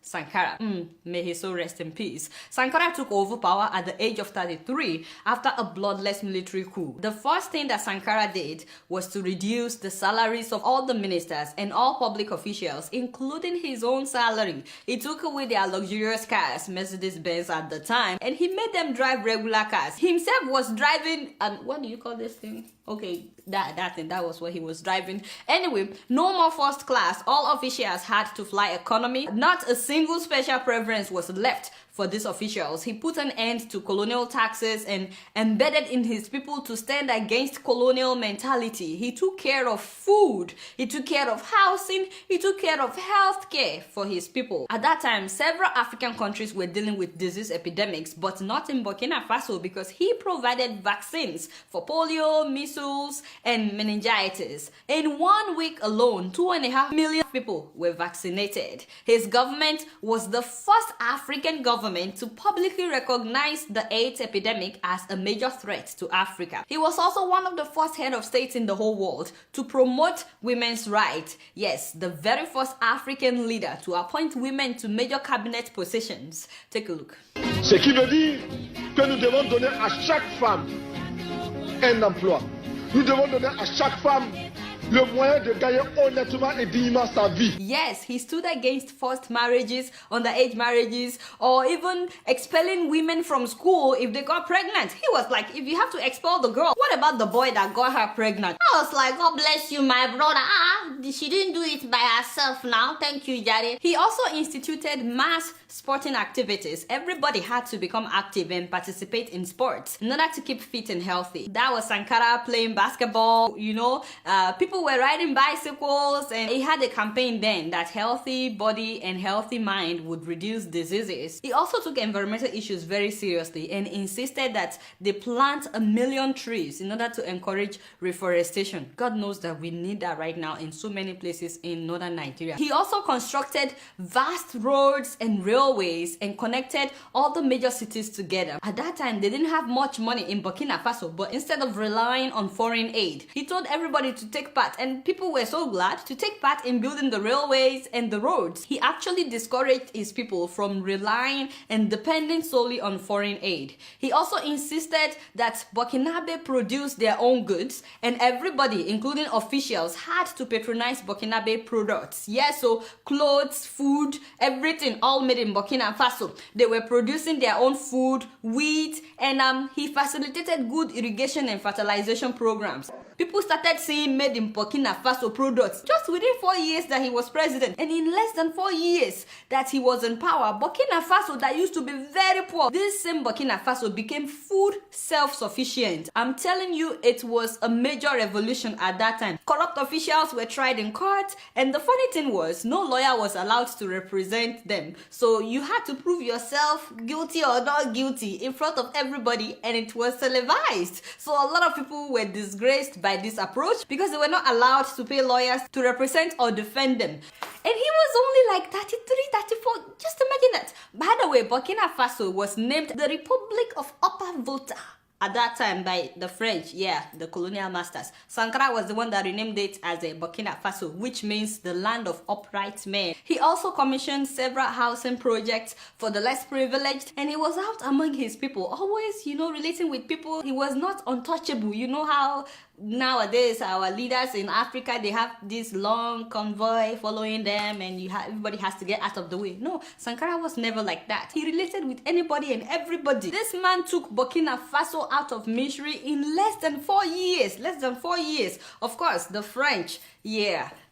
Sankara. May he so rest in peace. Sankara took over power at the age of 33 after a bloodless military coup. The first thing that Sankara did was to reduce the salaries of all the ministers and all public officials, including his own salary. He took away their luxurious cars, Mercedes-Benz at the time, and he made them drive regular cars. He himself was driving, what do you call this thing? Okay, that was what he was driving. Anyway, no more first class. All officials had to fly economy. Not a single special preference was left for these officials. He put an end to colonial taxes and embedded in his people to stand against colonial mentality. He took care of food, he took care of housing, he took care of health care for his people. At that time, several African countries were dealing with disease epidemics, but not in Burkina Faso because he provided vaccines for polio, measles, and meningitis. In 1 week alone, 2.5 million people were vaccinated. His government was the first African government to publicly recognize the AIDS epidemic as a major threat to Africa. He was also one of the first head of states in the whole world to promote women's rights. Yes, the very first African leader to appoint women to major cabinet positions. Take a look. Ce qui veut dire que nous devons donner à chaque femme un emploi. Nous devons donner à chaque femme le moyen de gagner honnêtement et dignement sa vie. Yes, he stood against forced marriages, underage marriages, or even expelling women from school if they got pregnant. He was like, if you have to expel the girl, what about the boy that got her pregnant? I was like, God bless you, my brother. She didn't do it by herself now. Thank you, Daddy. He also instituted mass sporting activities. Everybody had to become active and participate in sports in order to keep fit and healthy. That was Sankara playing basketball, people were riding bicycles, and he had a campaign then that healthy body and healthy mind would reduce diseases. He also took environmental issues very seriously and insisted that they plant 1 million trees in order to encourage reforestation. God knows that we need that right now in so many places in northern Nigeria. He also constructed vast roads and railways and connected all the major cities together. At that time, they didn't have much money in Burkina Faso, but instead of relying on foreign aid, he told everybody to take part, and people were so glad to take part in building the railways and the roads. He actually discouraged his people from relying and depending solely on foreign aid. He also insisted that Burkinabe produce their own goods, and everybody, including officials, had to patronize Burkinabe products. Yes, so clothes, food, everything, all made in Burkina Faso. They were producing their own food, wheat, and he facilitated good irrigation and fertilization programs. People started seeing made in Burkina Faso products just within 4 years that he was president. And in less than 4 years that he was in power, Burkina Faso, that used to be very poor, this same Burkina Faso became food self-sufficient. I'm telling you, it was a major revolution at that time. Corrupt officials were tried in court, and the funny thing was, no lawyer was allowed to represent them. So you had to prove yourself guilty or not guilty in front of everybody, and it was televised. So a lot of people were disgraced by this approach because they were not allowed to pay lawyers to represent or defend them. And he was only like 33, 34. Just imagine that. By the way, Burkina Faso was named the Republic of Upper Volta at that time by the French, the colonial masters. Sankara was the one that renamed it as a Burkina Faso, which means the land of upright men. He also commissioned several housing projects for the less privileged, and he was out among his people, always, relating with people. He was not untouchable. You know how nowadays our leaders in Africa, they have this long convoy following them, and everybody has to get out of the way. No, Sankara was never like that. He related with anybody and everybody. This man took Burkina Faso out of misery in less than 4 years. Less than 4 years. Of course, the French,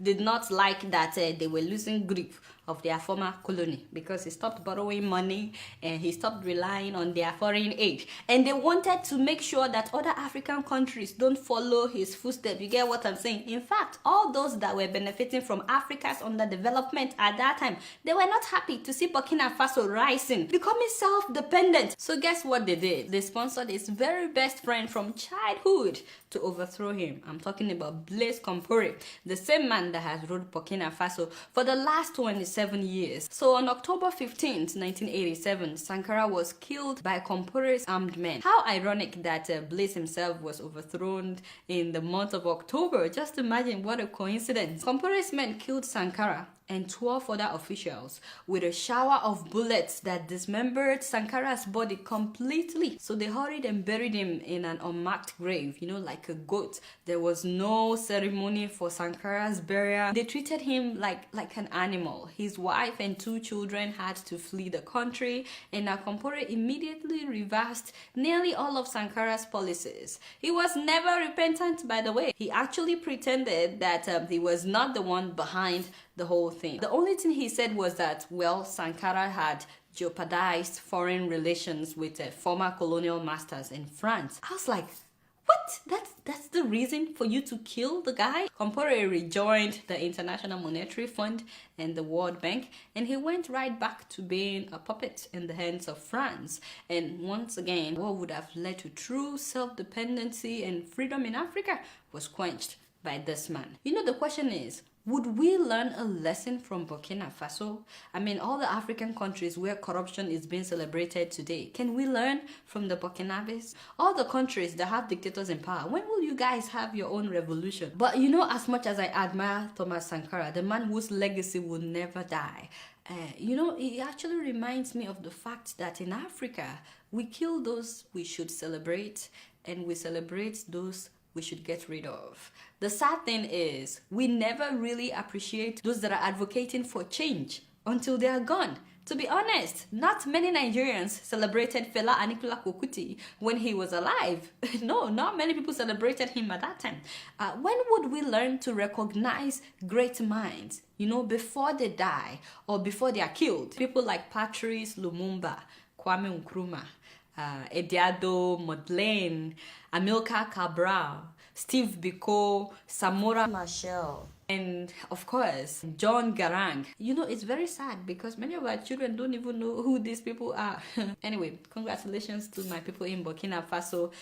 did not like that they were losing grip of their former colony because he stopped borrowing money and he stopped relying on their foreign aid. And they wanted to make sure that other African countries don't follow his footsteps. You get what I'm saying? In fact, all those that were benefiting from Africa's underdevelopment at that time, they were not happy to see Burkina Faso rising, becoming self-dependent. So guess what they did? They sponsored his very best friend from childhood to overthrow him. I'm talking about Blaise Compaoré, the same man that has ruled Burkina Faso for the last 27 years. So on October 15th, 1987, Sankara was killed by Compaoré's armed men. How ironic that Blaise himself was overthrown in the month of October. Just imagine what a coincidence. Compaoré's men killed Sankara and 12 other officials with a shower of bullets that dismembered Sankara's body completely. So they hurried and buried him in an unmarked grave, like a goat. There was no ceremony for Sankara's burial. They treated him like an animal. His wife and 2 children had to flee the country, and Akompore immediately reversed nearly all of Sankara's policies. He was never repentant, by the way. He actually pretended that he was not the one behind the whole thing. The only thing he said was that, well, Sankara had jeopardized foreign relations with former colonial masters in France. I was like, what? That's the reason for you to kill the guy? Compaore rejoined the International Monetary Fund and the World Bank, and he went right back to being a puppet in the hands of France. And once again, what would have led to true self-dependency and freedom in Africa was quenched by this man. The question is, would we learn a lesson from Burkina Faso? I mean, all the African countries where corruption is being celebrated today, can we learn from the Burkinabes? All the countries that have dictators in power, when will you guys have your own revolution? But as much as I admire Thomas Sankara, the man whose legacy will never die, it actually reminds me of the fact that in Africa, we kill those we should celebrate, and we celebrate those we should get rid of. The sad thing is, we never really appreciate those that are advocating for change until they are gone. To be honest, not many Nigerians celebrated Fela Anikulapo Kuti when he was alive. No, not many people celebrated him at that time. When would we learn to recognize great minds, before they die or before they are killed? People like Patrice Lumumba, Kwame Nkrumah, Ediado Modlane, Amilcar Cabral, Steve Biko, Samora Machel, and of course, John Garang. It's very sad because many of our children don't even know who these people are. Anyway, congratulations to my people in Burkina Faso.